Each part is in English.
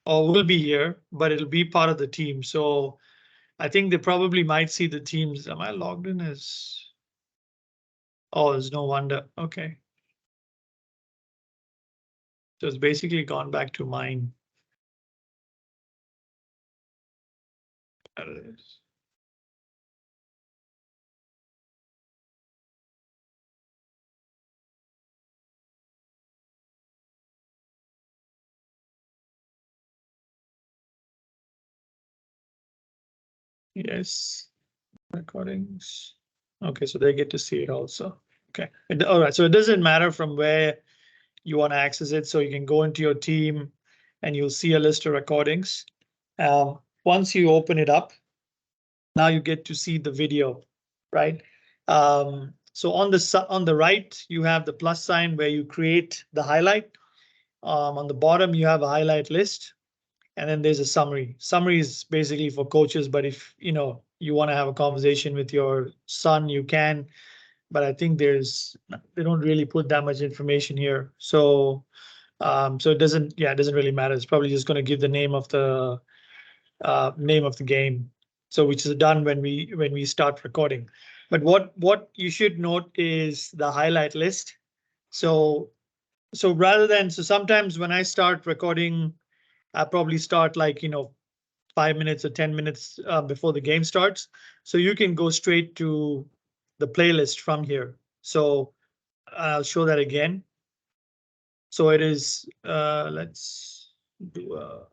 or will be here, but it'll be part of the team. So I think they probably might see the teams. Am I logged in as? Oh, it's no wonder. Okay. So it's basically gone back to mine. There it is. Yes, recordings. Okay, so they get to see it also. Okay, all right. So it doesn't matter from where you want to access it. So you can go into your team and you'll see a list of recordings. Once you open it up, now you get to see the video, right? So on the right, you have the plus sign where you create the highlight. On the bottom, you have a highlight list, and then there's a summary. Summary is basically for coaches, but if you want to have a conversation with your son, you can. But I think they don't really put that much information here. So it doesn't really matter. It's probably just going to give the name of the game. So which is done when we start recording. But what you should note is the highlight list. So sometimes when I start recording, I probably start like 5 minutes or 10 minutes before the game starts. So you can go straight to the playlist from here. So I'll show that again. So it is, let's do a.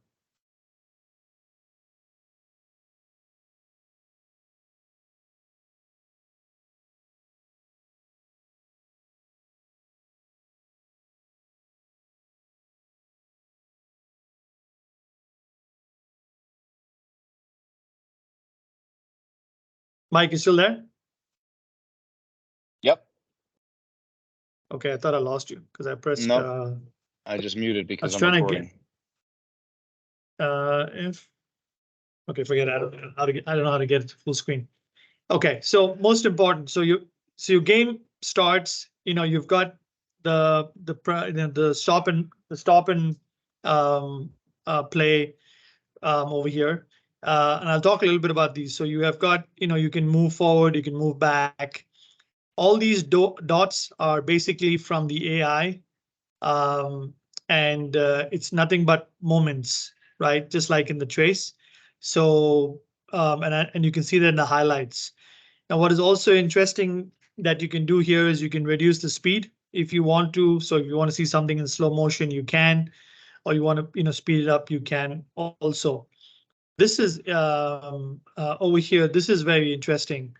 Mike, you still there? Yep. Okay, I thought I lost you because I pressed. Nope. I just muted because I'm trying recording. Okay, forget it. I don't know how to get it to full screen. Okay, so most important. So your game starts. You've got the stop and play over here, and I'll talk a little bit about these. So you have got you can move forward, you can move back. All these dots are basically from the AI, and it's nothing but moments, right? Just like in the trace. So and you can see that in the highlights. Now, what is also interesting that you can do here is you can reduce the speed if you want to. So if you want to see something in slow motion, you can, or you want to speed it up, you can also. This is over here. This is very interesting.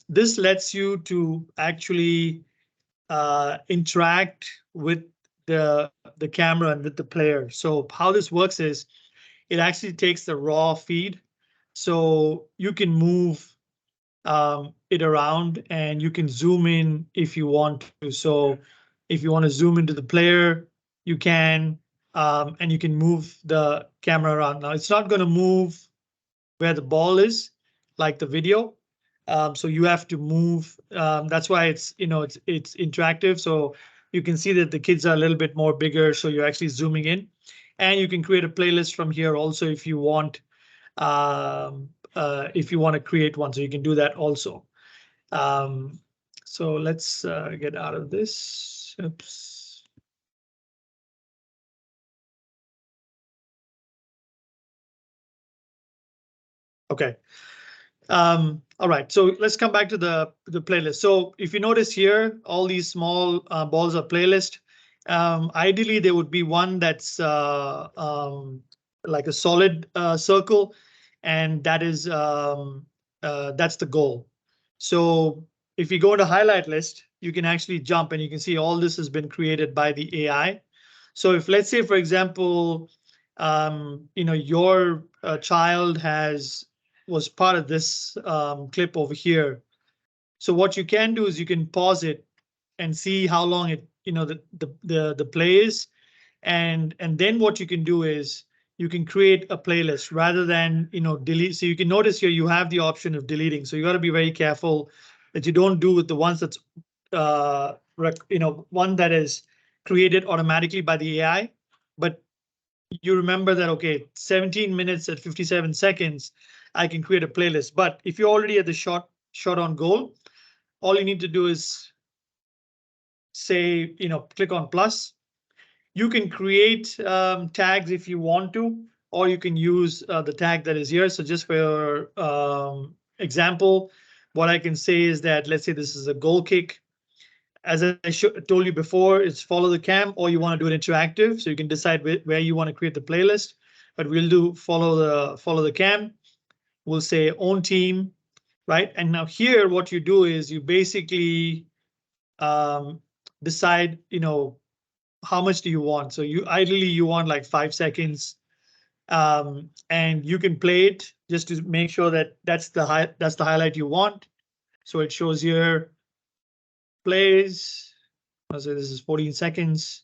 This lets you to actually interact with the camera and with the player. So how this works is it actually takes the raw feed, so you can move it around and you can zoom in if you want to. So if you want to zoom into the player, you can, and you can move the camera around. Now it's not going to move where the ball is like the video. So you have to move. That's why it's it's interactive. So you can see that the kids are a little bit more bigger. So you're actually zooming in, and you can create a playlist from here also if you want. If you want to create one, so you can do that also. So let's get out of this. Oops. Okay. All right, so let's come back to the playlist. So if you notice here, all these small balls are playlist. Ideally, there would be one that's like a solid circle, and that's the goal. So if you go to highlight list, you can actually jump and you can see all this has been created by the AI. So if let's say, for example, your child was part of this clip over here. So what you can do is you can pause it and see how long the play is, and then what you can do is you can create a playlist rather than delete. So you can notice here you have the option of deleting. So you got to be very careful that you don't do with the ones that's one that is created automatically by the AI, but you remember that, okay, 17 minutes at 57 seconds, I can create a playlist. But if you're already at the shot on goal, all you need to do is say, click on plus. You can create tags if you want to, or you can use the tag that is here. So just for your example, what I can say is that, let's say this is a goal kick. As I told you before, it's follow the cam, or you want to do it interactive. So you can decide where you want to create the playlist, but we'll do follow the cam. We'll say own team, right? And now here, what you do is you basically decide, how much do you want? So ideally you want like 5 seconds, and you can play it just to make sure that that's the highlight you want. So it shows here plays. I'll say this is 14 seconds.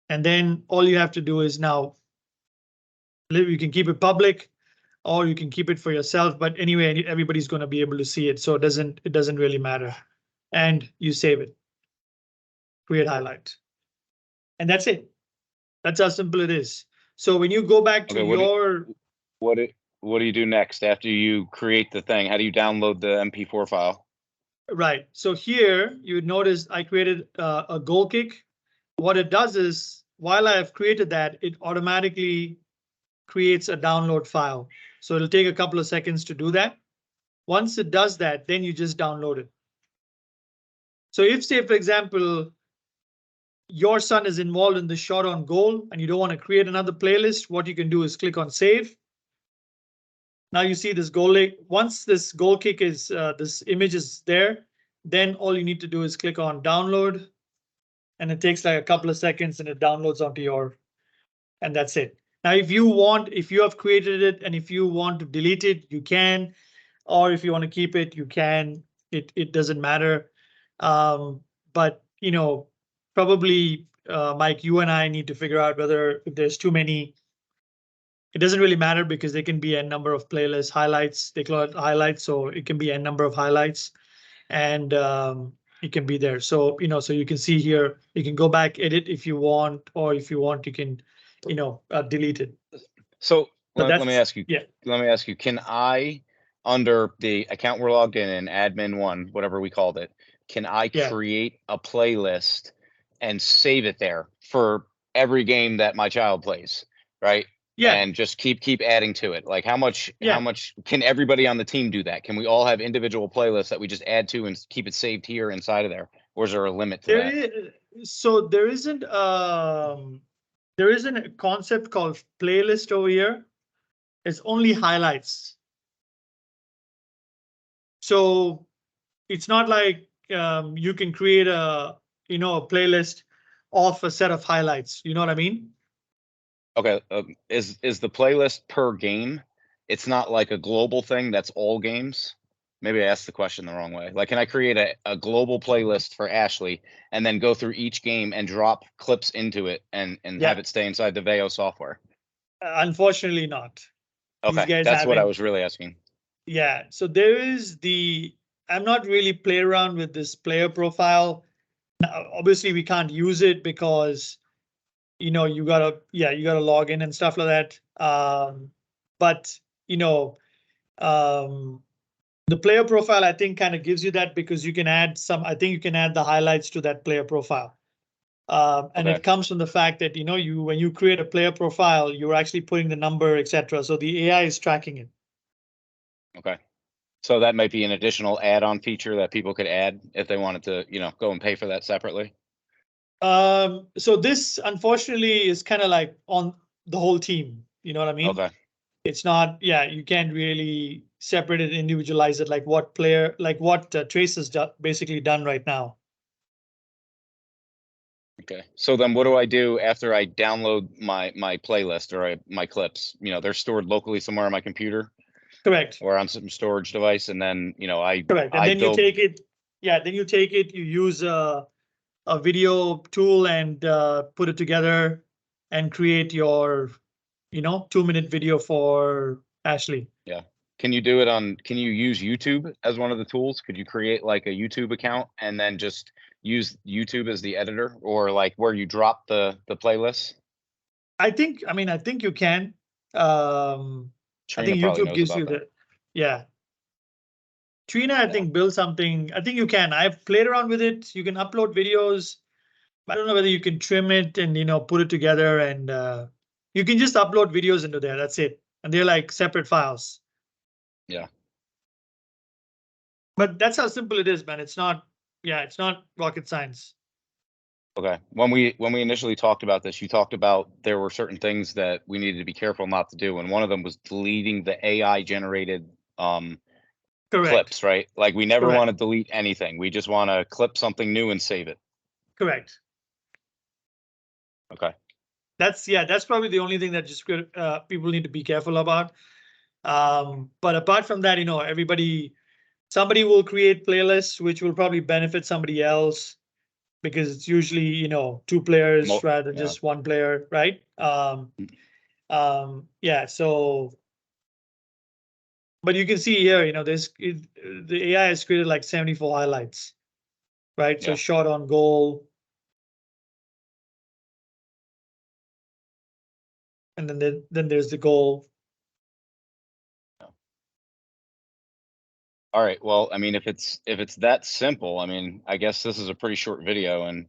And then all you have to do is now you can keep it public, or you can keep it for yourself. But anyway, everybody's going to be able to see it, so it doesn't really matter. And you save it. Create highlight. And that's it. That's how simple it is. So when you go back to Okay, what do you do next after you create the thing? How do you download the MP4 file? Right. So here you would notice I created a goal kick. What it does is, while I have created that, it automatically creates a download file. So it'll take a couple of seconds to do that. Once it does that, then you just download it. So if, say, for example, your son is involved in the shot on goal and you don't want to create another playlist, what you can do is click on save. Now you see this goal kick. Once this goal kick is, this image is there, then all you need to do is click on download, and it takes like a couple of seconds and it downloads onto your, and that's it. Now, if you have created it and if you want to delete it, you can, or if you want to keep it, you can. It doesn't matter. But probably Mike, you and I need to figure out whether if there's too many. It doesn't really matter because there can be a number of playlist highlights. They call it highlights, so it can be a number of highlights, and it can be there. So so you can see here, you can go back, edit if you want, or if you want, you can delete it. So But let me ask you. Yeah. Let me ask you. Can I, under the account we're logged in admin one, whatever we called it, can I Yeah. create a playlist and save it there for every game that my child plays, right? Yeah. And just keep adding to it. Like how much can everybody on the team do that? Can we all have individual playlists that we just add to and keep it saved here inside of there? Or is there a limit to that? So there isn't a concept called playlist over here. It's only highlights. So it's not like you can create a playlist of a set of highlights. You know what I mean? Okay, is the playlist per game? It's not like a global thing that's all games? Maybe I asked the question the wrong way. Like, can I create a global playlist for Ashley and then go through each game and drop clips into it and have it stay inside the Veo software? Unfortunately not. Okay, that's what I was really asking. Yeah, so there is I'm not really play around with this player profile. Now, obviously we can't use it because you gotta log in and stuff like that. But the player profile, I think, kind of gives you that because you can add I think you can add the highlights to that player profile. And it comes from the fact that when you create a player profile, you're actually putting the number, etc. So the AI is tracking it. Okay. So that might be an additional add-on feature that people could add if they wanted to, go and pay for that separately. So this, unfortunately, is kind of like on the whole team. You know what I mean? Okay. It's not, you can't really separate it, individualize it like what Trace has basically done right now. Okay. So then what do I do after I download my playlist or my clips? They're stored locally somewhere on my computer. Correct. Or on some storage device, and then correct. And then you take it. Yeah, then you take it. You use a video tool and put it together and create your 2-minute video for Ashley. Yeah. Can you do it can you use YouTube as one of the tools? Could you create like a YouTube account and then just use YouTube as the editor or like where you drop the playlists? I think you can. I Trina think probably YouTube knows gives about you that. yeah. Trina, I Yeah. think build something. I think you can. I've played around with it. You can upload videos. I don't know whether you can trim it and put it together, and you can just upload videos into there. That's it, and they're like separate files. Yeah. But that's how simple it is, man. It's not. Yeah, it's not rocket science. Okay. When we initially talked about this, you talked about there were certain things that we needed to be careful not to do, and one of them was deleting the AI generated Correct. clips, right? Like we never Correct. want to delete anything. We just want to clip something new and save it. Correct. Okay. That's probably the only thing that just people need to be careful about. But apart from that, somebody will create playlists which will probably benefit somebody else because it's usually, two players rather than Yeah. just one player, right? Yeah, so. But you can see here, the AI has created like 74 highlights, right? So Yeah. shot on goal. And then there's the goal. All right. Well, I mean, if it's that simple, I mean, I guess this is a pretty short video, and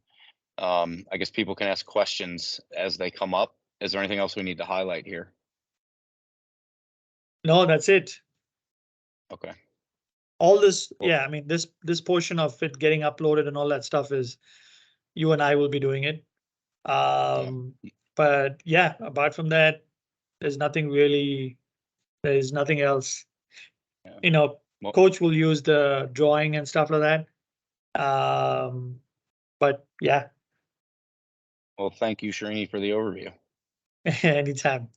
I guess people can ask questions as they come up. Is there anything else we need to highlight here? No, that's it. Okay. All this, Cool. yeah, I mean, this portion of it getting uploaded and all that stuff is you and I will be doing it. But yeah, apart from that, there's nothing else. Yeah. Well, Coach will use the drawing and stuff like that. But yeah, well, thank you, Srini, for the overview. anytime.